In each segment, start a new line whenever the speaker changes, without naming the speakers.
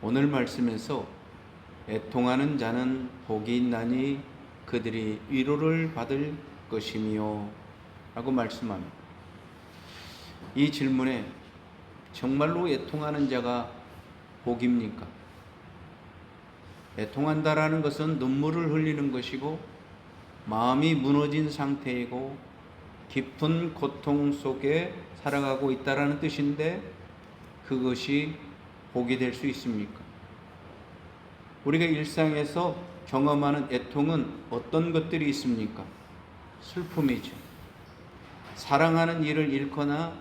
오늘 말씀에서 애통하는 자는 복이 있나니 그들이 위로를 받을 것이며 라고 말씀합니다. 이 질문에 정말로 애통하는 자가 복입니까? 애통한다라는 것은 눈물을 흘리는 것이고 마음이 무너진 상태이고 깊은 고통 속에 살아가고 있다라는 뜻인데 그것이 복이 될 수 있습니까? 우리가 일상에서 경험하는 애통은 어떤 것들이 있습니까? 슬픔이죠. 사랑하는 이를 잃거나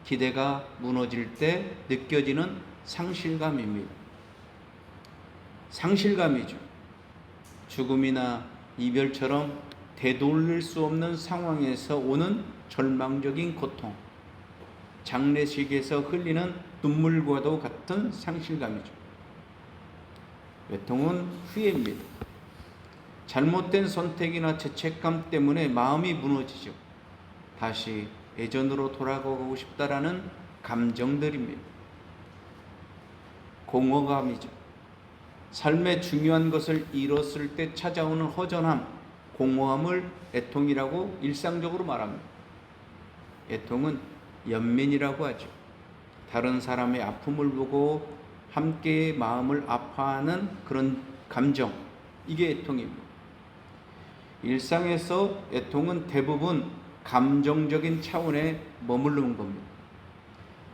기대가 무너질 때 느껴지는 상실감입니다. 상실감이죠. 죽음이나 이별처럼 되돌릴 수 없는 상황에서 오는 절망적인 고통, 장례식에서 흘리는 눈물과도 같은 상실감이죠. 애통은 후회입니다. 잘못된 선택이나 죄책감 때문에 마음이 무너지죠. 다시 예전으로 돌아가고 싶다라는 감정들입니다. 공허감이죠. 삶의 중요한 것을 잃었을 때 찾아오는 허전함, 공허함을 애통이라고 일상적으로 말합니다. 애통은 연민이라고 하죠. 다른 사람의 아픔을 보고 함께 마음을 아파하는 그런 감정, 이게 애통입니다. 일상에서 애통은 대부분 감정적인 차원에 머무르는 겁니다.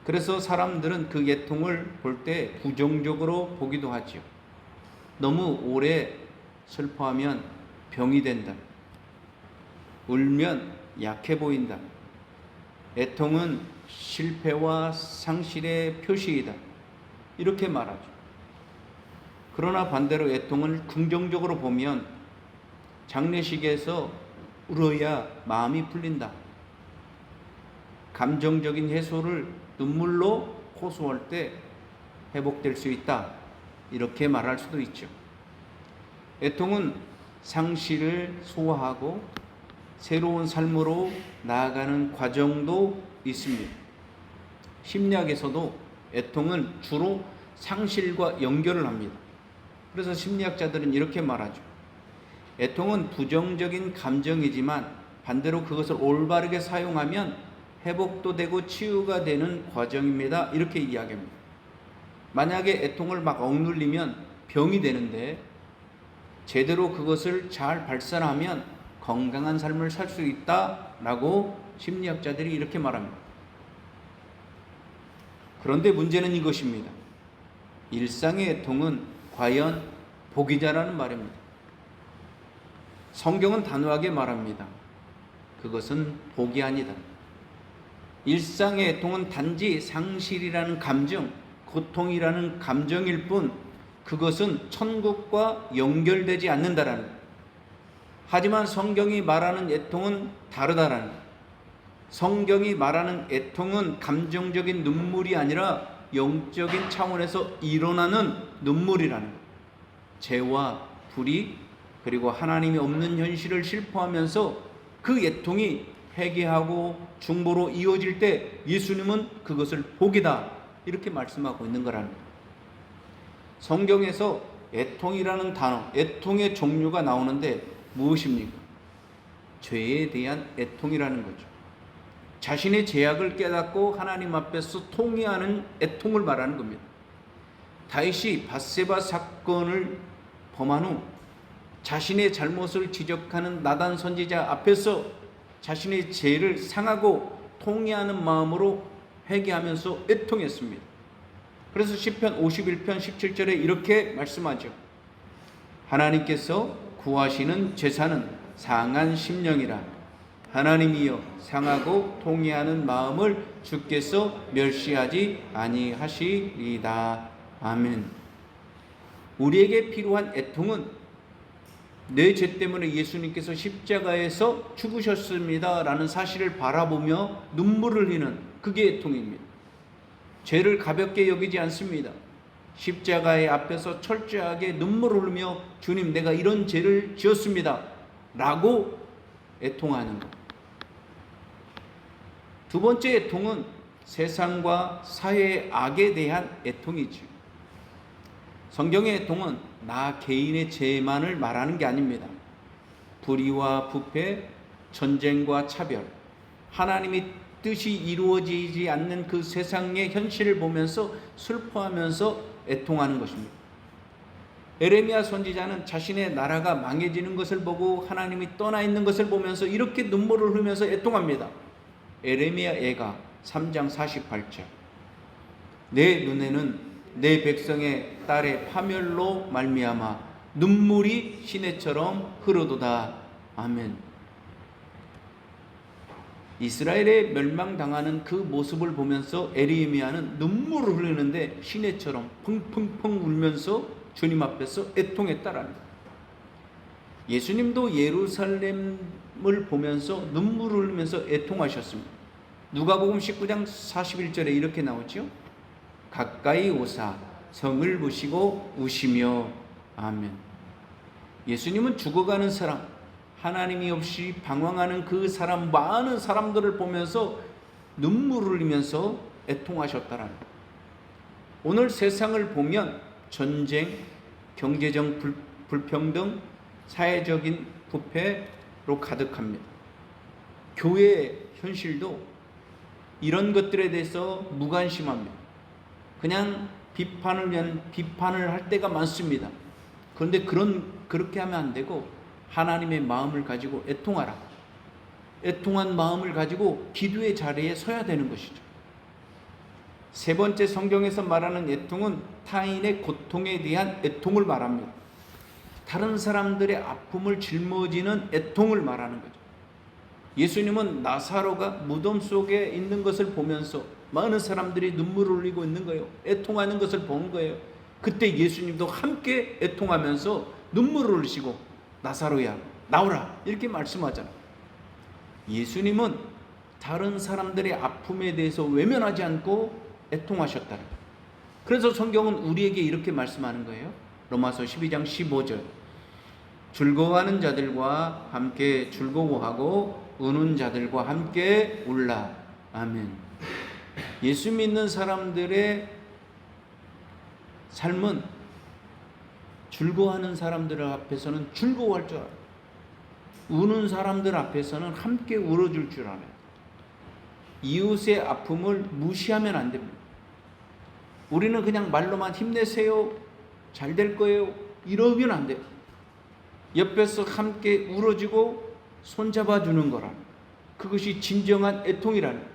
그래서 사람들은 그 애통을 볼 때 부정적으로 보기도 하죠. 너무 오래 슬퍼하면 병이 된다. 울면 약해 보인다. 애통은 실패와 상실의 표시이다. 이렇게 말하죠. 그러나 반대로 애통을 긍정적으로 보면 장례식에서 울어야 마음이 풀린다. 감정적인 해소를 눈물로 호소할 때 회복될 수 있다. 이렇게 말할 수도 있죠. 애통은 상실을 소화하고 새로운 삶으로 나아가는 과정도 있습니다. 심리학에서도 애통은 주로 상실과 연결을 합니다. 그래서 심리학자들은 이렇게 말하죠. 애통은 부정적인 감정이지만 반대로 그것을 올바르게 사용하면 회복도 되고 치유가 되는 과정입니다. 이렇게 이야기합니다. 만약에 애통을 막 억눌리면 병이 되는데 제대로 그것을 잘 발산하면 건강한 삶을 살 수 있다라고 심리학자들이 이렇게 말합니다. 그런데 문제는 이것입니다. 일상의 애통은 과연 복이냐라는 말입니다. 성경은 단호하게 말합니다. 그것은 복이 아니다. 일상의 애통은 단지 상실이라는 감정, 고통이라는 감정일 뿐 그것은 천국과 연결되지 않는다라는 것. 하지만 성경이 말하는 애통은 다르다라는 것. 성경이 말하는 애통은 감정적인 눈물이 아니라 영적인 차원에서 일어나는 눈물이라는 것. 죄와 불의 그리고 하나님이 없는 현실을 슬퍼하면서 그 애통이 회개하고 중보로 이어질 때 예수님은 그것을 복이다 이렇게 말씀하고 있는 거라는 거예요. 성경에서 애통이라는 단어, 애통의 종류가 나오는데 무엇입니까? 죄에 대한 애통이라는 거죠. 자신의 죄악을 깨닫고 하나님 앞에서 통회하는 애통을 말하는 겁니다. 다윗이 밧세바 사건을 범한 후 자신의 잘못을 지적하는 나단 선지자 앞에서 자신의 죄를 상하고 통회하는 마음으로 회개하면서 애통했습니다. 그래서 시편 51편 17절에 이렇게 말씀하죠. 하나님께서 구하시는 제사는 상한 심령이라. 하나님이여 상하고 통회하는 마음을 주께서 멸시하지 아니하시리다. 아멘. 우리에게 필요한 애통은 내 죄 때문에 예수님께서 십자가에서 죽으셨습니다 라는 사실을 바라보며 눈물을 흘리는 그게 애통입니다. 죄를 가볍게 여기지 않습니다. 십자가의 앞에서 철저하게 눈물을 흘리며 주님 내가 이런 죄를 지었습니다 라고 애통하는 것. 두 번째 애통은 세상과 사회의 악에 대한 애통이죠. 성경의 애통은 나 개인의 죄만을 말하는 게 아닙니다. 불의와 부패, 전쟁과 차별, 하나님의 뜻이 이루어지지 않는 그 세상의 현실을 보면서 슬퍼하면서 애통하는 것입니다. 에레미야 선지자는 자신의 나라가 망해지는 것을 보고 하나님이 떠나 있는 것을 보면서 이렇게 눈물을 흘리면서 애통합니다. 에레미야 애가 3장 48절. 내 눈에는 내 백성의 딸의 파멸로 말미암아 눈물이 시내처럼 흐르도다. 아멘. 이스라엘에 멸망당하는 그 모습을 보면서 에레미야는 눈물을 흘리는데 시내처럼 펑펑펑 울면서 주님 앞에서 애통했다라는 거예요. 예수님도 예루살렘을 보면서 눈물을 흘리면서 애통하셨습니다. 누가복음 19장 41절에 이렇게 나오죠. 가까이 오사 성을 보시고 우시며. 아멘. 예수님은 죽어가는 사람, 하나님이 없이 방황하는 그 사람, 많은 사람들을 보면서 눈물을 흘리면서 애통하셨다라는 거예요. 오늘 세상을 보면 전쟁, 경제적 불평등, 사회적인 부패로 가득합니다. 교회의 현실도 이런 것들에 대해서 무관심합니다. 그냥 비판을 위한 비판을 할 때가 많습니다. 그런데 그렇게 하면 안 되고 하나님의 마음을 가지고 애통하라. 애통한 마음을 가지고 기도의 자리에 서야 되는 것이죠. 세 번째, 성경에서 말하는 애통은 타인의 고통에 대한 애통을 말합니다. 다른 사람들의 아픔을 짊어지는 애통을 말하는 거죠. 예수님은 나사로가 무덤 속에 있는 것을 보면서 많은 사람들이 눈물을 흘리고 있는 거예요. 애통하는 것을 본 거예요. 그때 예수님도 함께 애통하면서 눈물을 흘리시고 나사로야 나오라 이렇게 말씀하잖아요. 예수님은 다른 사람들의 아픔에 대해서 외면하지 않고 애통하셨다는 거예요. 그래서 성경은 우리에게 이렇게 말씀하는 거예요. 로마서 12장 15절. 즐거워하는 자들과 함께 즐거워하고 우는 자들과 함께 울라. 아멘. 예수 믿는 사람들의 삶은 즐거워하는 사람들 앞에서는 즐거워할 줄 알아요. 우는 사람들 앞에서는 함께 울어줄 줄 알아요. 이웃의 아픔을 무시하면 안 됩니다. 우리는 그냥 말로만 힘내세요, 잘 될 거예요 이러면 안 돼요. 옆에서 함께 울어주고 손잡아 주는 거라는, 그것이 진정한 애통이라는 거예요.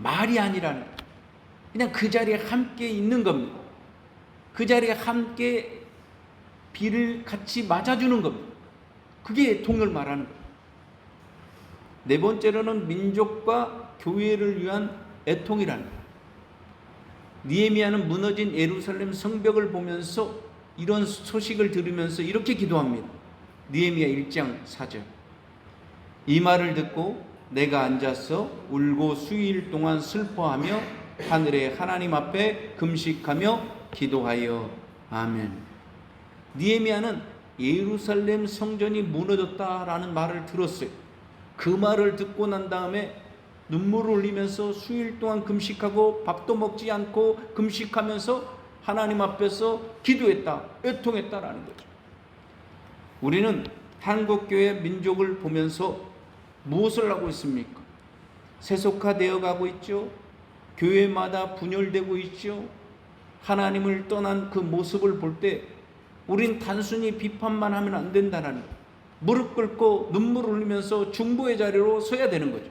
말이 아니라는 거예요. 그냥 그 자리에 함께 있는 겁니다. 그 자리에 함께 비를 같이 맞아주는 겁니다. 그게 애통을 말하는 거예요. 네 번째로는 민족과 교회를 위한 애통이라는 거예요. 느헤미야는 무너진 예루살렘 성벽을 보면서 이런 소식을 들으면서 이렇게 기도합니다. 느헤미야 1장 4절. 이 말을 듣고 내가 앉아서 울고 수일 동안 슬퍼하며 하늘의 하나님 앞에 금식하며 기도하여. 아멘. 느헤미야는 예루살렘 성전이 무너졌다라는 말을 들었어요. 그 말을 듣고 난 다음에 눈물을 흘리면서 수일 동안 금식하고 밥도 먹지 않고 금식하면서 하나님 앞에서 기도했다, 애통했다라는 거죠. 우리는 한국교회 민족을 보면서 무엇을 하고 있습니까? 세속화되어 가고 있죠. 교회마다 분열되고 있죠. 하나님을 떠난 그 모습을 볼 때 우린 단순히 비판만 하면 안 된다는 거예요. 무릎 꿇고 눈물을 흘리면서 중보의 자리로 서야 되는 거죠.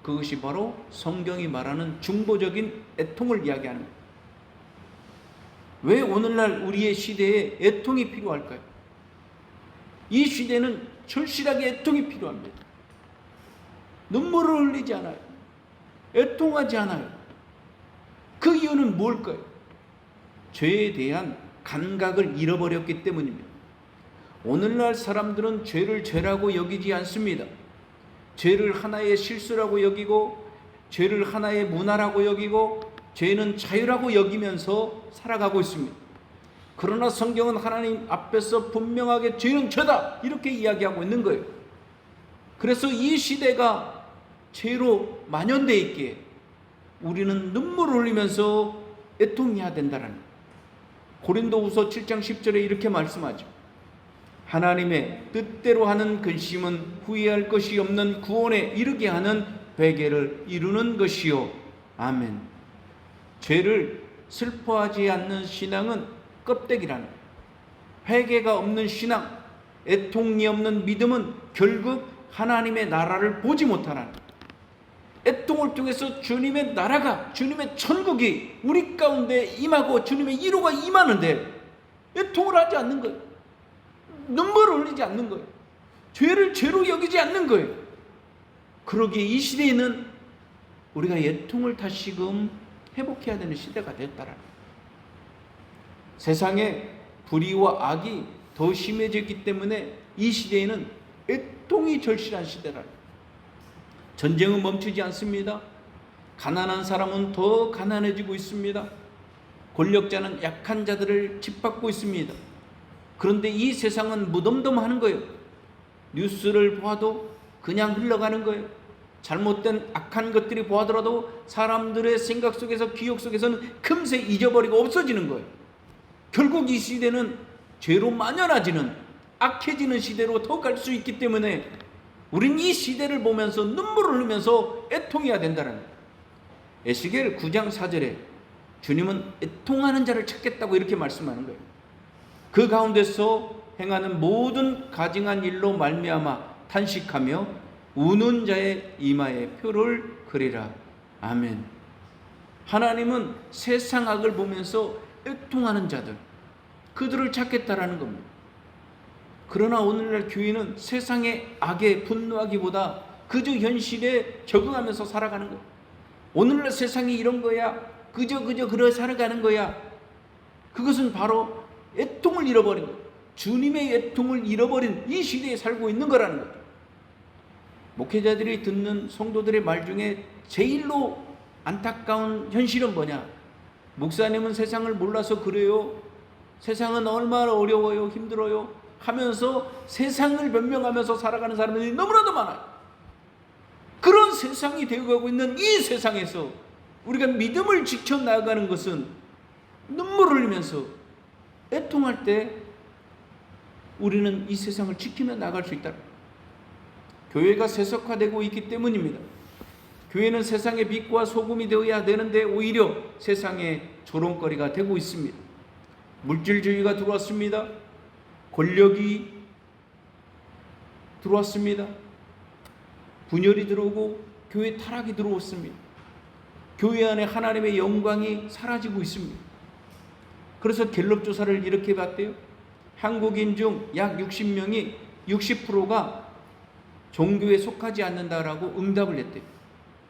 그것이 바로 성경이 말하는 중보적인 애통을 이야기하는 거예요. 왜 오늘날 우리의 시대에 애통이 필요할까요? 이 시대는 절실하게 애통이 필요합니다. 눈물을 흘리지 않아요. 애통하지 않아요. 그 이유는 뭘까요? 죄에 대한 감각을 잃어버렸기 때문입니다. 오늘날 사람들은 죄를 죄라고 여기지 않습니다. 죄를 하나의 실수라고 여기고, 죄를 하나의 문화라고 여기고, 죄는 자유라고 여기면서 살아가고 있습니다. 그러나 성경은 하나님 앞에서 분명하게 죄는 죄다 이렇게 이야기하고 있는 거예요. 그래서 이 시대가 죄로 만연되어 있기에 우리는 눈물을 흘리면서 애통해야 된다는 거예요. 고린도후서 7장 10절에 이렇게 말씀하죠. 하나님의 뜻대로 하는 근심은 후회할 것이 없는 구원에 이르게 하는 베개를 이루는 것이요. 아멘. 죄를 슬퍼하지 않는 신앙은 껍데기라는 거예요. 회개가 없는 신앙, 애통이 없는 믿음은 결국 하나님의 나라를 보지 못하라는 거예요. 애통을 통해서 주님의 나라가, 주님의 천국이 우리 가운데 임하고 주님의 위로가 임하는데 애통을 하지 않는 거예요. 눈물을 흘리지 않는 거예요. 죄를 죄로 여기지 않는 거예요. 그러기에 이 시대에는 우리가 애통을 다시금 회복해야 되는 시대가 됐다라는 거예요. 세상에 불의와 악이 더 심해졌기 때문에 이 시대에는 애통이 절실한 시대라는 거예요. 전쟁은 멈추지 않습니다. 가난한 사람은 더 가난해지고 있습니다. 권력자는 약한 자들을 짓밟고 있습니다. 그런데 이 세상은 무덤덤하는 거예요. 뉴스를 보아도 그냥 흘러가는 거예요. 잘못된 악한 것들이 보아더라도 사람들의 생각 속에서, 기억 속에서는 금세 잊어버리고 없어지는 거예요. 결국 이 시대는 죄로 만연해지는, 악해지는 시대로 더 갈 수 있기 때문에 우린 이 시대를 보면서 눈물을 흘리면서 애통해야 된다는 거예요. 에스겔 9장 4절에 주님은 애통하는 자를 찾겠다고 이렇게 말씀하는 거예요. 그 가운데서 행하는 모든 가증한 일로 말미암아 탄식하며 우는 자의 이마에 표를 그리라. 아멘. 하나님은 세상 악을 보면서 애통하는 자들, 그들을 찾겠다라는 겁니다. 그러나 오늘날 교회는 세상의 악에 분노하기보다 그저 현실에 적응하면서 살아가는 거예요. 오늘날 세상이 이런 거야, 그저 그러 살아가는 거야. 그것은 바로 애통을 잃어버린 거예요. 주님의 애통을 잃어버린 이 시대에 살고 있는 거라는 거예요. 목회자들이 듣는 성도들의 말 중에 제일로 안타까운 현실은 뭐냐? 목사님은 세상을 몰라서 그래요. 세상은 얼마나 어려워요, 힘들어요 하면서 세상을 변명하면서 살아가는 사람들이 너무나도 많아요. 그런 세상이 되어가고 있는 이 세상에서 우리가 믿음을 지켜나가는 것은 눈물을 흘리면서 애통할 때 우리는 이 세상을 지키며 나갈 수 있다. 교회가 세속화되고 있기 때문입니다. 교회는 세상의 빛과 소금이 되어야 되는데 오히려 세상의 조롱거리가 되고 있습니다. 물질주의가 들어왔습니다. 권력이 들어왔습니다. 분열이 들어오고 교회 타락이 들어왔습니다. 교회 안에 하나님의 영광이 사라지고 있습니다. 그래서 갤럽 조사를 이렇게 봤대요. 한국인 중 약 60명이 60%가 종교에 속하지 않는다라고 응답을 했대요.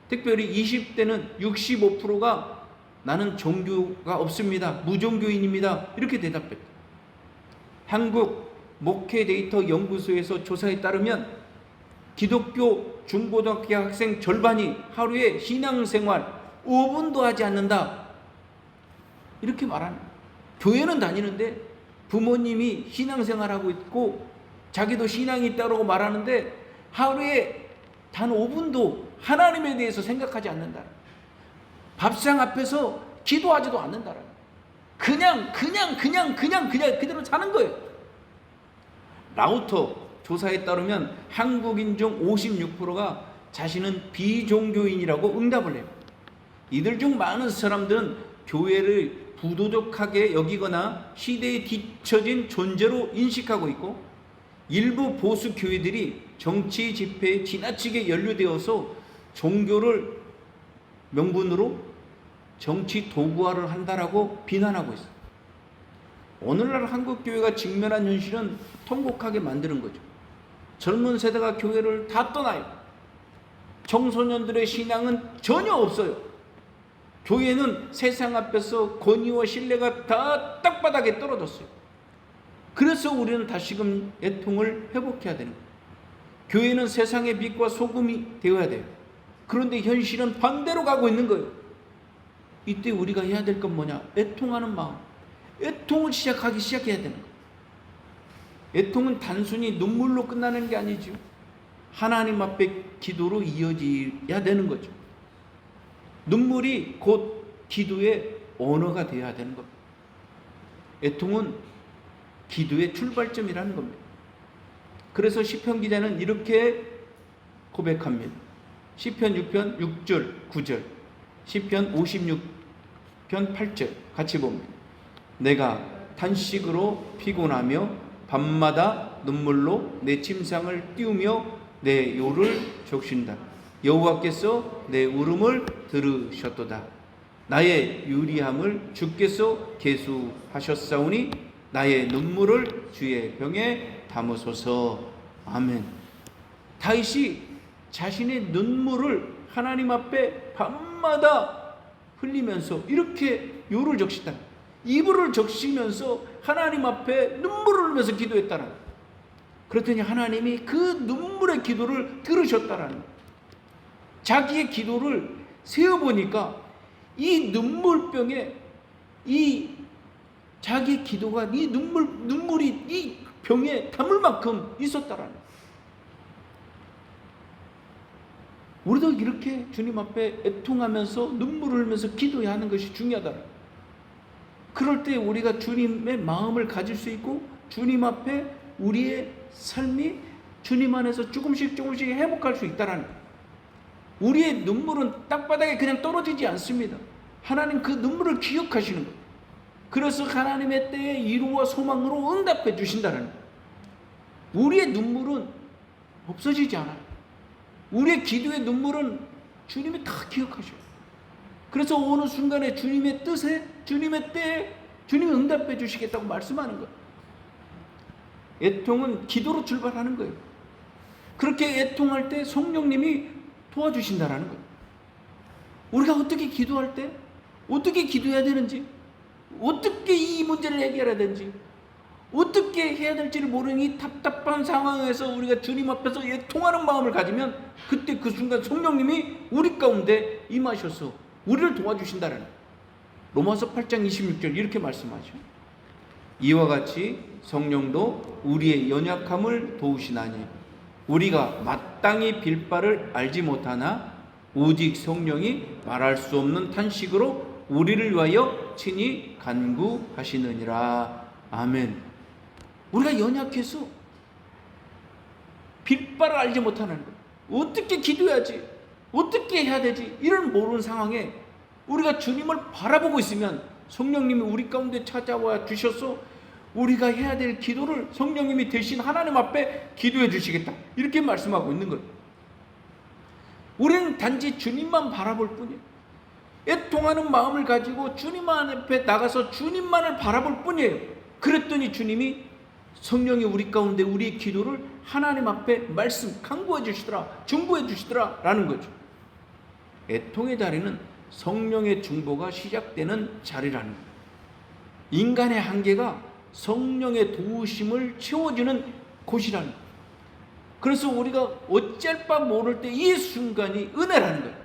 특별히 20대는 65%가 나는 종교가 없습니다, 무종교인입니다, 이렇게 대답했대요. 한국 목회 데이터 연구소에서 조사에 따르면 기독교 중고등학교 학생 절반이 하루에 신앙생활 5분도 하지 않는다, 이렇게 말하는 거예요. 교회는 다니는데 부모님이 신앙생활하고 있고 자기도 신앙이 있다고 말하는데 하루에 단 5분도 하나님에 대해서 생각하지 않는다. 밥상 앞에서 기도하지도 않는다. 그냥 그대로 사는 거예요. 라우터 조사에 따르면 한국인 중 56%가 자신은 비종교인이라고 응답을 해요. 이들 중 많은 사람들은 교회를 부도덕하게 여기거나 시대에 뒤처진 존재로 인식하고 있고, 일부 보수 교회들이 정치 집회에 지나치게 연루되어서 종교를 명분으로 정치 도구화를 한다라고 비난하고 있어요. 오늘날 한국 교회가 직면한 현실은 통곡하게 만드는 거죠. 젊은 세대가 교회를 다 떠나요. 청소년들의 신앙은 전혀 없어요. 교회는 세상 앞에서 권위와 신뢰가 다 땅바닥에 떨어졌어요. 그래서 우리는 다시금 애통을 회복해야 되는 거예요. 교회는 세상의 빛과 소금이 되어야 돼요. 그런데 현실은 반대로 가고 있는 거예요. 이때 우리가 해야 될 건 뭐냐? 애통하는 마음. 애통을 시작해야 되는 거예요. 애통은 단순히 눈물로 끝나는 게 아니죠. 하나님 앞에 기도로 이어져야 되는 거죠. 눈물이 곧 기도의 언어가 되어야 되는 겁니다. 애통은 기도의 출발점이라는 겁니다. 그래서 시편 기자는 이렇게 고백합니다. 시편 6편 6절 9절, 시편 56편 8절 같이 봅니다. 내가 탄식으로 피곤하며 밤마다 눈물로 내 침상을 띄우며 내 요를 적신다. 여호와께서 내 울음을 들으셨도다. 나의 유리함을 주께서 계수하셨사오니 나의 눈물을 주의 병에 담으소서. 아멘. 다윗이 자신의 눈물을 하나님 앞에 밤마다 흘리면서 이렇게 요를 적시다. 이불을 적시면서 하나님 앞에 눈물을 흘리면서 기도했다는 거예요. 그랬더니 하나님이 그 눈물의 기도를 들으셨다라는 거예요. 자기의 기도를 세어보니까 이 눈물병에 이 자기 기도가 이 눈물이 이 병에 담을 만큼 있었다라는 거예요. 우리도 이렇게 주님 앞에 애통하면서 눈물을 흘리면서 기도해야 하는 것이 중요하다. 그럴 때 우리가 주님의 마음을 가질 수 있고 주님 앞에 우리의 삶이 주님 안에서 조금씩 회복할 수 있다라는 거예요. 우리의 눈물은 땅바닥에 그냥 떨어지지 않습니다. 하나님 그 눈물을 기억하시는 거예요. 그래서 하나님의 때에 위로와 소망으로 응답해 주신다는 거예요. 우리의 눈물은 없어지지 않아요. 우리의 기도의 눈물은 주님이 다 기억하셔요. 그래서 어느 순간에 주님의 뜻에 주님의 때에 주님이 응답해 주시겠다고 말씀하는 거예요. 애통은 기도로 출발하는 거예요. 그렇게 애통할 때 성령님이 도와주신다라는 거예요. 우리가 어떻게 기도할 때 어떻게 기도해야 되는지, 어떻게 이 문제를 해결해야 되는지, 어떻게 해야 될지를 모르는 이 답답한 상황에서 우리가 주님 앞에서 애통하는 마음을 가지면 그때 그 순간 성령님이 우리 가운데 임하셔서 우리를 도와주신다는 거예요. 로마서 8장 26절 이렇게 말씀하죠. 이와 같이 성령도 우리의 연약함을 도우시나니 우리가 마땅히 빌 바를 알지 못하나 오직 성령이 말할 수 없는 탄식으로 우리를 위하여 친히 간구하시느니라. 아멘. 우리가 연약해서 빌 바를 알지 못하는 거예요. 어떻게 기도해야지, 어떻게 해야 되지, 이런 모르는 상황에 우리가 주님을 바라보고 있으면 성령님이 우리 가운데 찾아와 주셔서 우리가 해야 될 기도를 성령님이 대신 하나님 앞에 기도해 주시겠다, 이렇게 말씀하고 있는 거예요. 우리는 단지 주님만 바라볼 뿐이에요. 애통하는 마음을 가지고 주님 앞에 나가서 주님만을 바라볼 뿐이에요. 그랬더니 주님이 성령이 우리 가운데 우리의 기도를 하나님 앞에 강구해 주시더라, 중보해 주시더라 라는 거죠. 애통의 자리는 성령의 중보가 시작되는 자리라는 거예요. 인간의 한계가 성령의 도우심을 채워주는 곳이라는 거예요. 그래서 우리가 어찌할 바 모를 때 이 순간이 은혜라는 거예요.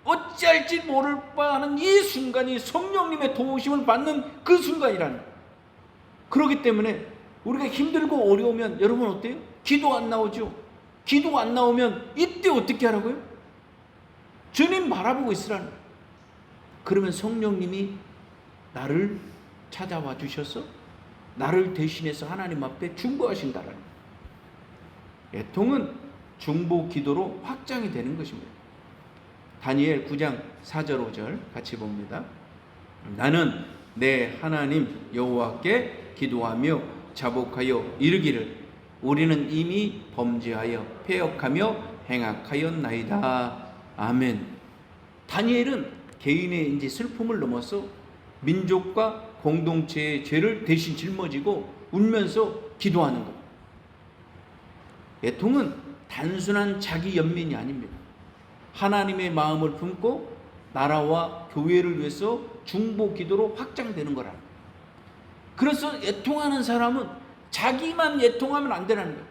어찌할지 모를 바 하는 이 순간이 성령님의 도우심을 받는 그 순간이라는 거예요. 그렇기 때문에 우리가 힘들고 어려우면 여러분 어때요? 기도 안 나오죠? 기도 안 나오면 이때 어떻게 하라고요? 주님 바라보고 있으라는 거예요. 그러면 성령님이 나를 찾아와 주셔서 나를 대신해서 하나님 앞에 중보하신다라는 거예요. 애통은 중보 기도로 확장이 되는 것입니다. 다니엘 9장 4절 5절 같이 봅니다. 나는 내 하나님 여호와께 기도하며 자복하여 이르기를 우리는 이미 범죄하여 패역하며 행악하였나이다. 아멘. 다니엘은 개인의 이제 슬픔을 넘어서 민족과 공동체의 죄를 대신 짊어지고 울면서 기도하는 것. 애통은 단순한 자기 연민이 아닙니다. 하나님의 마음을 품고 나라와 교회를 위해서 중보 기도로 확장되는 거라는 거예요. 그래서 애통하는 사람은 자기만 애통하면 안 되는 거예요.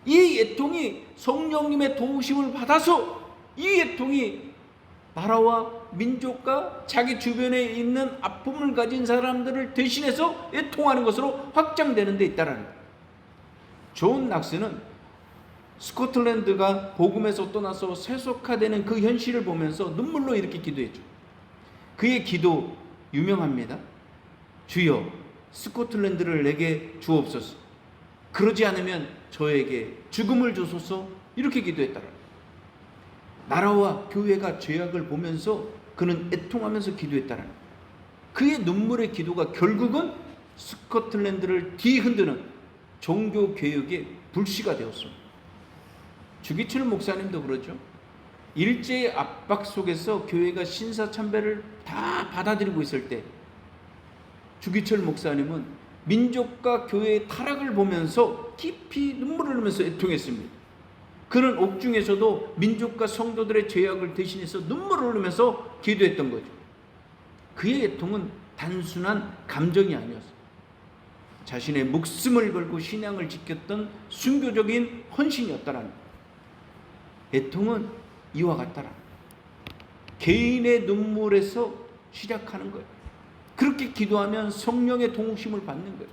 이 애통이 성령님의 도우심을 받아서 이 애통이 나라와 민족과 자기 주변에 있는 아픔을 가진 사람들을 대신해서 애통하는 것으로 확장되는 데 있다는 거예요. 존 낙스는 스코틀랜드가 복음에서 떠나서 세속화되는 그 현실을 보면서 눈물로 이렇게 기도했죠. 그의 기도 유명합니다. 주여, 스코틀랜드를 내게 주옵소서. 그러지 않으면 저에게 죽음을 주소서. 이렇게 기도했더라. 나라와 교회가 죄악을 보면서 그는 애통하면서 기도했다는 거예요. 그의 눈물의 기도가 결국은 스코틀랜드를 뒤흔드는 종교 개혁의 불씨가 되었습니다. 주기철 목사님도 그러죠. 일제의 압박 속에서 교회가 신사참배를 다 받아들이고 있을 때 주기철 목사님은 민족과 교회의 타락을 보면서 깊이 눈물을 흘리면서 애통했습니다. 그는 옥중에서도 민족과 성도들의 죄악을 대신해서 눈물을 흘리면서 기도했던 거죠. 그의 애통은 단순한 감정이 아니었어요. 자신의 목숨을 걸고 신앙을 지켰던 순교적인 헌신이었다라는 거예요. 애통은 이와 같다라. 개인의 눈물에서 시작하는 거예요. 그렇게 기도하면 성령의 도우심을 받는 거예요.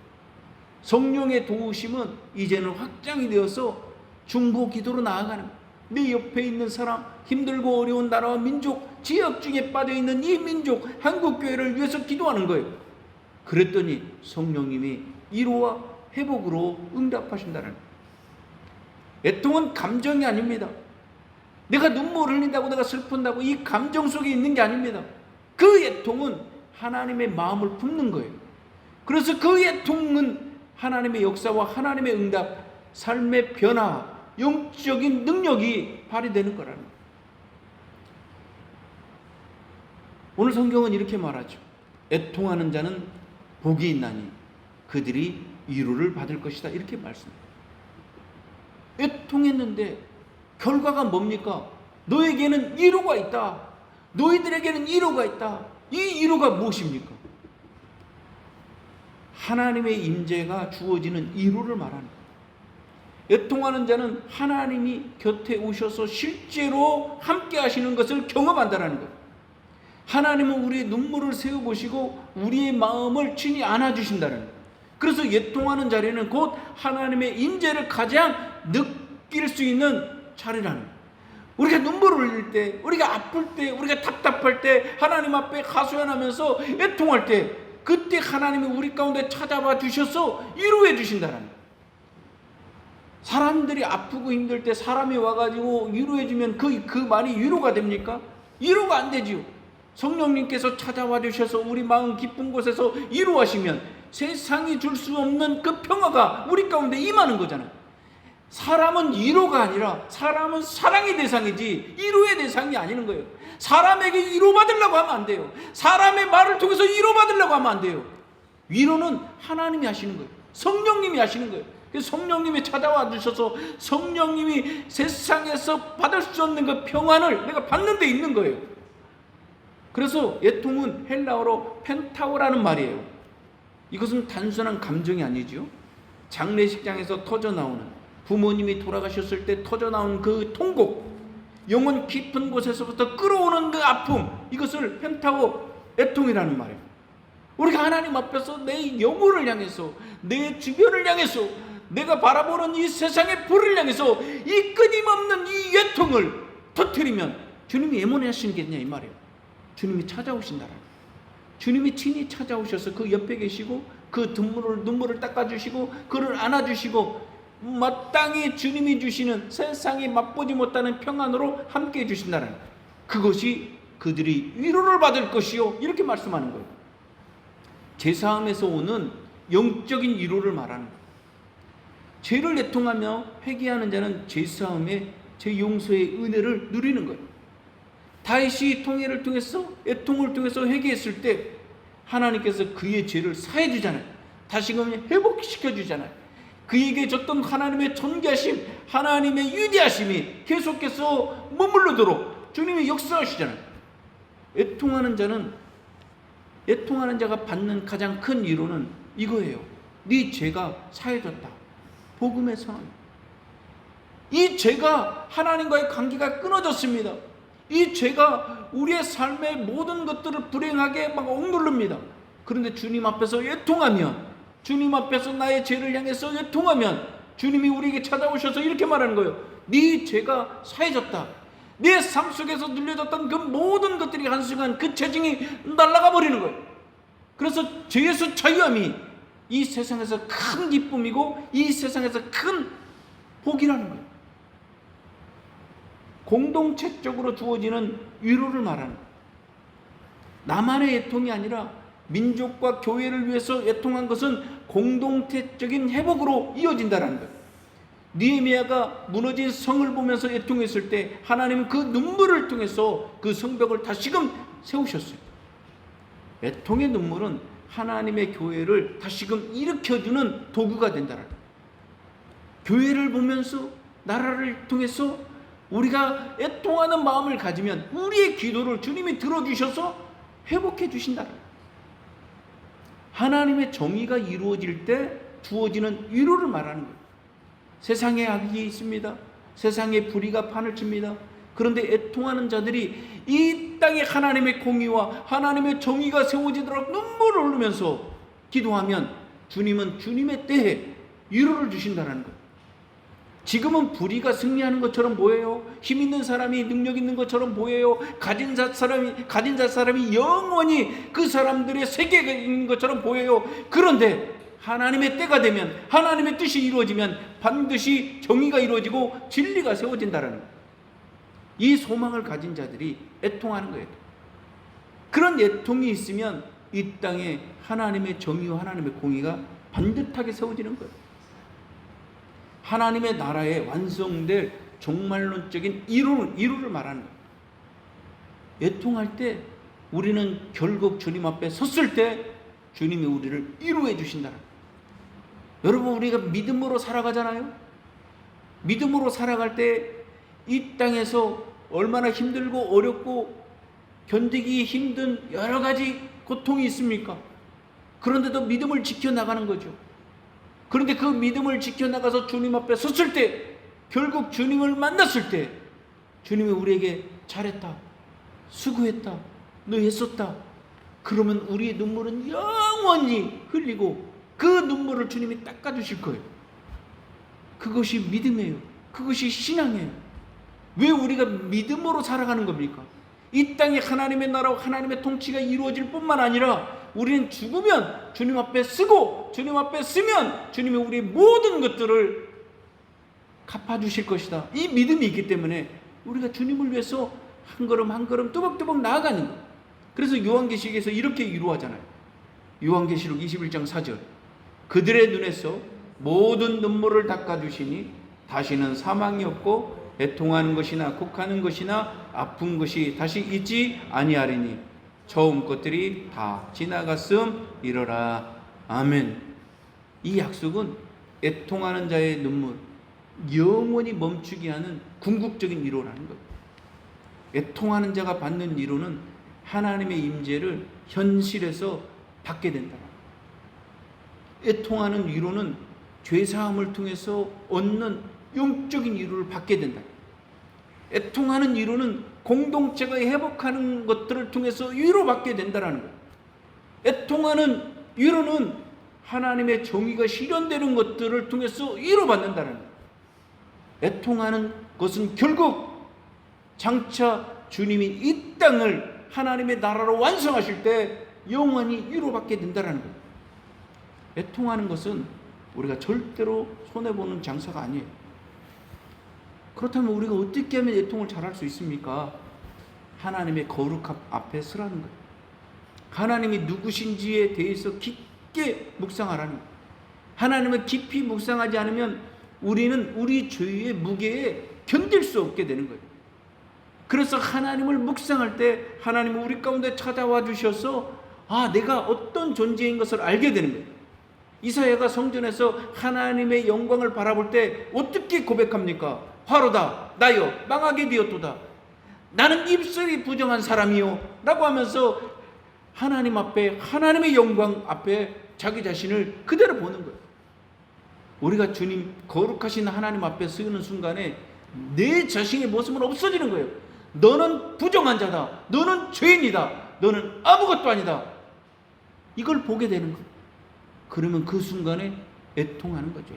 성령의 도우심은 이제는 확장이 되어서 중보 기도로 나아가는 거예요. 내 옆에 있는 사람, 힘들고 어려운 나라와 민족, 지역 중에 빠져있는 이 민족, 한국교회를 위해서 기도하는 거예요. 그랬더니 성령님이 위로와 회복으로 응답하신다는 거예요. 애통은 감정이 아닙니다. 내가 눈물을 흘린다고 내가 슬픈다고 이 감정 속에 있는 게 아닙니다. 그 애통은 하나님의 마음을 품는 거예요. 그래서 그 애통은 하나님의 역사와 하나님의 응답, 삶의 변화, 영적인 능력이 발휘되는 거라는 거예요. 오늘 성경은 이렇게 말하죠. 애통하는 자는 복이 있나니 그들이 위로를 받을 것이다. 이렇게 말씀해요. 애통했는데 결과가 뭡니까? 너에게는 위로가 있다. 너희들에게는 위로가 있다. 이 위로가 무엇입니까? 하나님의 임재가 주어지는 위로를 말하는 거예요. 애통하는 자는 하나님이 곁에 오셔서 실제로 함께 하시는 것을 경험한다는 거예요. 하나님은 우리의 눈물을 세워보시고 우리의 마음을 친히 안아주신다는 거예요. 그래서 애통하는 자리는 곧 하나님의 임재를 가장 느낄 수 있는 자리라는 거예요. 우리가 눈물을 흘릴 때, 우리가 아플 때, 우리가 답답할 때, 하나님 앞에 하소연하면서 애통할 때, 그때 하나님이 우리 가운데 찾아와 주셔서 위로해 주신다는 거예요. 사람들이 아프고 힘들 때 사람이 와가지고 위로해 주면 그 말이 위로가 됩니까? 위로가 안 되지요. 성령님께서 찾아와 주셔서 우리 마음 깊은 곳에서 위로하시면 세상이 줄 수 없는 그 평화가 우리 가운데 임하는 거잖아요. 사람은 위로가 아니라 사람은 사랑의 대상이지 위로의 대상이 아니는 거예요. 사람에게 위로받으려고 하면 안 돼요. 사람의 말을 통해서 위로받으려고 하면 안 돼요. 위로는 하나님이 하시는 거예요. 성령님이 하시는 거예요. 그래서 성령님이 찾아와 주셔서 성령님이 세상에서 받을 수 없는 그 평안을 내가 받는 데 있는 거예요. 그래서 애통은 헬라어로 펜타오라는 말이에요. 이것은 단순한 감정이 아니죠. 장례식장에서 터져나오는, 부모님이 돌아가셨을 때 터져나온 그 통곡, 영혼 깊은 곳에서부터 끌어오는 그 아픔, 이것을 펜타오 애통이라는 말이에요. 우리가 하나님 앞에서 내 영혼을 향해서, 내 주변을 향해서, 내가 바라보는 이 세상의 불을 향해서 이 끊임없는 이 애통을 터뜨리면 주님이 애모하시겠냐 이 말이에요. 주님이 찾아오신다라는 거예요. 주님이 친히 찾아오셔서 그 옆에 계시고 그 눈물을 닦아주시고 그를 안아주시고 마땅히 주님이 주시는 세상이 맛보지 못하는 평안으로 함께 해주신다는 거예요. 그것이 그들이 위로를 받을 것이요, 이렇게 말씀하는 거예요. 제사함에서 오는 영적인 위로를 말하는 거예요. 죄를 애통하며 회개하는 자는 제사함의 제 용서의 은혜를 누리는 거예요. 다윗이 통회를 통해서, 애통을 통해서 회개했을 때 하나님께서 그의 죄를 사해 주잖아요. 다시금 회복시켜 주잖아요. 그에게 줬던 하나님의 존귀하심, 하나님의 위대하심이 계속해서 머물러도록 주님이 역사하시잖아요. 애통하는 자가 받는 가장 큰 위로는 이거예요. 네 죄가 사해졌다. 복음의 선언. 이 죄가 하나님과의 관계가 끊어졌습니다. 이 죄가 우리의 삶의 모든 것들을 불행하게 막 억누릅니다. 그런데 주님 앞에서 애통하면, 주님 앞에서 나의 죄를 향해서 애통하면 주님이 우리에게 찾아오셔서 이렇게 말하는 거예요. 네 죄가 사해졌다. 내 삶 속에서 눌려졌던 그 모든 것들이 한순간 그 체증이 날아가 버리는 거예요. 그래서 죄에서 자유함이 이 세상에서 큰 기쁨이고 이 세상에서 큰 복이라는 거예요. 공동체적으로 주어지는 위로를 말하는 거예요. 나만의 애통이 아니라 민족과 교회를 위해서 애통한 것은 공동체적인 회복으로 이어진다는 거예요. 느헤미야가 무너진 성을 보면서 애통했을 때 하나님은 그 눈물을 통해서 그 성벽을 다시금 세우셨어요. 애통의 눈물은 하나님의 교회를 다시금 일으켜주는 도구가 된다는 거예요. 교회를 보면서 나라를 통해서 우리가 애통하는 마음을 가지면 우리의 기도를 주님이 들어주셔서 회복해 주신다는 거예요. 하나님의 정의가 이루어질 때 주어지는 위로를 말하는 거예요. 세상에 악이 있습니다. 세상에 불의가 판을 칩니다. 그런데 애통하는 자들이 이 땅에 하나님의 공의와 하나님의 정의가 세워지도록 눈물을 흘리면서 기도하면 주님은 주님의 때에 위로를 주신다는 거예요. 지금은 불의가 승리하는 것처럼 보여요. 힘 있는 사람이 능력 있는 것처럼 보여요. 가진 자 사람이 영원히 그 사람들의 세계가 있는 것처럼 보여요. 그런데 하나님의 때가 되면, 하나님의 뜻이 이루어지면 반드시 정의가 이루어지고 진리가 세워진다는 거예요. 이 소망을 가진 자들이 애통하는 거예요. 그런 애통이 있으면 이 땅에 하나님의 정의와 하나님의 공의가 반듯하게 세워지는 거예요. 하나님의 나라에 완성될 종말론적인 이루를 말하는 거예요. 애통할 때 우리는 결국 주님 앞에 섰을 때 주님이 우리를 이루해 주신다는 거예요. 여러분, 우리가 믿음으로 살아가잖아요. 믿음으로 살아갈 때 이 땅에서 얼마나 힘들고 어렵고 견디기 힘든 여러 가지 고통이 있습니까? 그런데도 믿음을 지켜나가는 거죠. 그런데 그 믿음을 지켜나가서 주님 앞에 섰을 때, 결국 주님을 만났을 때 주님이 우리에게 잘했다, 수고했다, 너 했었다, 그러면 우리의 눈물은 영원히 흘리고 그 눈물을 주님이 닦아주실 거예요. 그것이 믿음이에요. 그것이 신앙이에요. 왜 우리가 믿음으로 살아가는 겁니까? 이 땅에 하나님의 나라와 하나님의 통치가 이루어질 뿐만 아니라 우리는 죽으면 주님 앞에 쓰고 주님 앞에 쓰면 주님이 우리의 모든 것들을 갚아주실 것이다. 이 믿음이 있기 때문에 우리가 주님을 위해서 한 걸음 한 걸음 뚜벅뚜벅 나아가는 거예요. 그래서 요한계시록에서 이렇게 이루어하잖아요. 요한계시록 21장 4절, 그들의 눈에서 모든 눈물을 닦아주시니 다시는 사망이 없고 애통하는 것이나 곡하는 것이나 아픈 것이 다시 있지 아니하리니 처음 것들이 다 지나갔음이러라. 아멘. 이 약속은 애통하는 자의 눈물 영원히 멈추게 하는 궁극적인 위로라는 거예요. 애통하는 자가 받는 위로는 하나님의 임재를 현실에서 받게 된다. 애통하는 위로는 죄사함을 통해서 얻는 영적인 위로를 받게 된다. 애통하는 위로는 공동체가 회복하는 것들을 통해서 위로받게 된다는 거예요. 애통하는 위로는 하나님의 정의가 실현되는 것들을 통해서 위로받는다는 거예요. 애통하는 것은 결국 장차 주님이 이 땅을 하나님의 나라로 완성하실 때 영원히 위로받게 된다는 거예요. 애통하는 것은 우리가 절대로 손해보는 장사가 아니에요. 그렇다면 우리가 어떻게 하면 애통을 잘할 수 있습니까? 하나님의 거룩함 앞에 서라는 거예요. 하나님이 누구신지에 대해서 깊게 묵상하라는 거예요. 하나님을 깊이 묵상하지 않으면 우리는 우리 죄의 무게에 견딜 수 없게 되는 거예요. 그래서 하나님을 묵상할 때 하나님은 우리 가운데 찾아와 주셔서 내가 어떤 존재인 것을 알게 되는 거예요. 이사야가 성전에서 하나님의 영광을 바라볼 때 어떻게 고백합니까? 화로다, 나여 망하게 되었도다, 나는 입술이 부정한 사람이요 라고 하면서 하나님 앞에, 하나님의 영광 앞에 자기 자신을 그대로 보는 거예요. 우리가 주님 거룩하신 하나님 앞에 서는 순간에 내 자신의 모습은 없어지는 거예요. 너는 부정한 자다, 너는 죄인이다, 너는 아무것도 아니다, 이걸 보게 되는 거예요. 그러면 그 순간에 애통하는 거죠.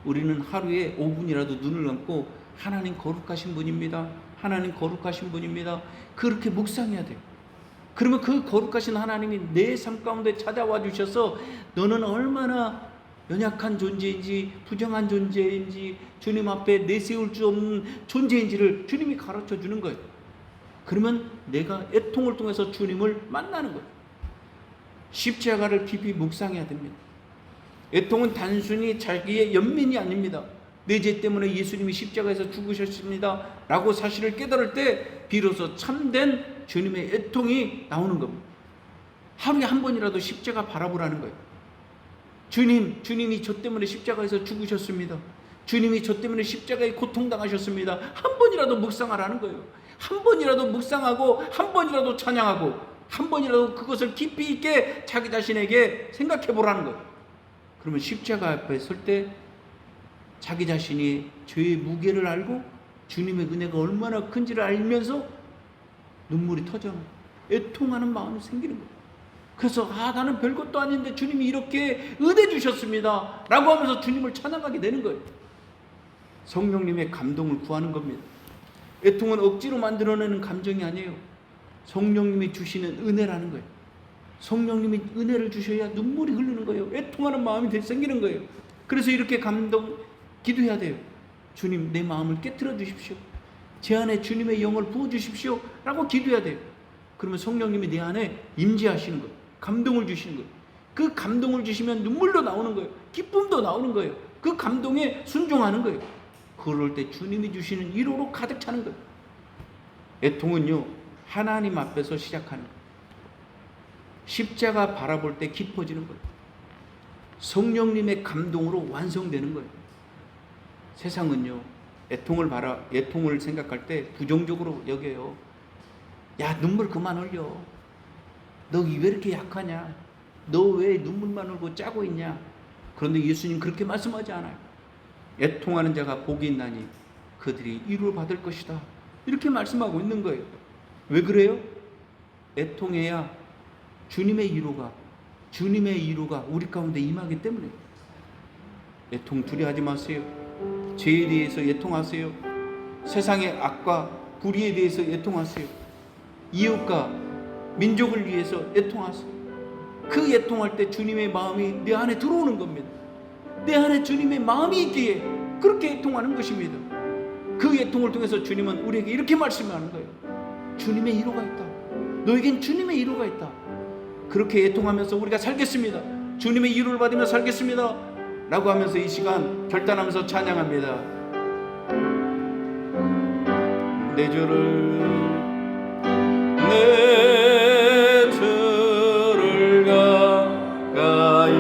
우리는 하루에 5분이라도 눈을 감고 하나님 거룩하신 분입니다, 하나님 거룩하신 분입니다, 그렇게 묵상해야 돼요. 그러면 그 거룩하신 하나님이 내 삶 가운데 찾아와 주셔서 너는 얼마나 연약한 존재인지 부정한 존재인지 주님 앞에 내세울 수 없는 존재인지를 주님이 가르쳐 주는 거예요. 그러면 내가 애통을 통해서 주님을 만나는 거예요. 십자가를 깊이 묵상해야 됩니다. 애통은 단순히 자기의 연민이 아닙니다. 내 죄 때문에 예수님이 십자가에서 죽으셨습니다 라고 사실을 깨달을 때 비로소 참된 주님의 애통이 나오는 겁니다. 하루에 한 번이라도 십자가 바라보라는 거예요. 주님이 저 때문에 십자가에서 죽으셨습니다. 주님이 저 때문에 십자가에 고통당하셨습니다. 한 번이라도 묵상하라는 거예요. 한 번이라도 묵상하고 한 번이라도 찬양하고 한 번이라도 그것을 깊이 있게 자기 자신에게 생각해 보라는 거예요. 그러면 십자가 앞에 설 때 자기 자신이 죄의 무게를 알고 주님의 은혜가 얼마나 큰지를 알면서 눈물이 터져요. 애통하는 마음이 생기는 거예요. 그래서 나는 별것도 아닌데 주님이 이렇게 은혜 주셨습니다 라고 하면서 주님을 찬양하게 되는 거예요. 성령님의 감동을 구하는 겁니다. 애통은 억지로 만들어내는 감정이 아니에요. 성령님이 주시는 은혜라는 거예요. 성령님이 은혜를 주셔야 눈물이 흐르는 거예요. 애통하는 마음이 생기는 거예요. 그래서 이렇게 기도해야 돼요. 주님, 내 마음을 깨트려 주십시오. 제 안에 주님의 영을 부어 주십시오 라고 기도해야 돼요. 그러면 성령님이 내 안에 임재하시는 거예요. 감동을 주시는 거예요. 그 감동을 주시면 눈물도 나오는 거예요. 기쁨도 나오는 거예요. 그 감동에 순종하는 거예요. 그럴 때 주님이 주시는 위로로 가득 차는 거예요. 애통은요, 하나님 앞에서 시작하는 거예요. 십자가 바라볼 때 깊어지는 거예요. 성령님의 감동으로 완성되는 거예요. 세상은요, 애통을 생각할 때 부정적으로 여겨요. 야, 눈물 그만 흘려. 너 왜 이렇게 약하냐? 너 왜 눈물만 흘고 짜고 있냐? 그런데 예수님 그렇게 말씀하지 않아요. 애통하는 자가 복이 있나니 그들이 위로를 받을 것이다. 이렇게 말씀하고 있는 거예요. 왜 그래요? 애통해야 주님의 위로가 우리 가운데 임하기 때문에. 애통 두려워하지 마세요. 죄에 대해서 애통하세요. 세상의 악과 불의에 대해서 애통하세요. 이웃과 민족을 위해서 애통하세요. 그 애통할 때 주님의 마음이 내 안에 들어오는 겁니다. 내 안에 주님의 마음이 있기에 그렇게 애통하는 것입니다. 그 애통을 통해서 주님은 우리에게 이렇게 말씀하는 거예요. 주님의 위로가 있다. 너에겐 주님의 위로가 있다. 그렇게 애통하면서 우리가 살겠습니다. 주님의 위로를 받으며 살겠습니다 라고 하면서 이 시간 결단하면서 찬양합니다. 내 죄를 가까이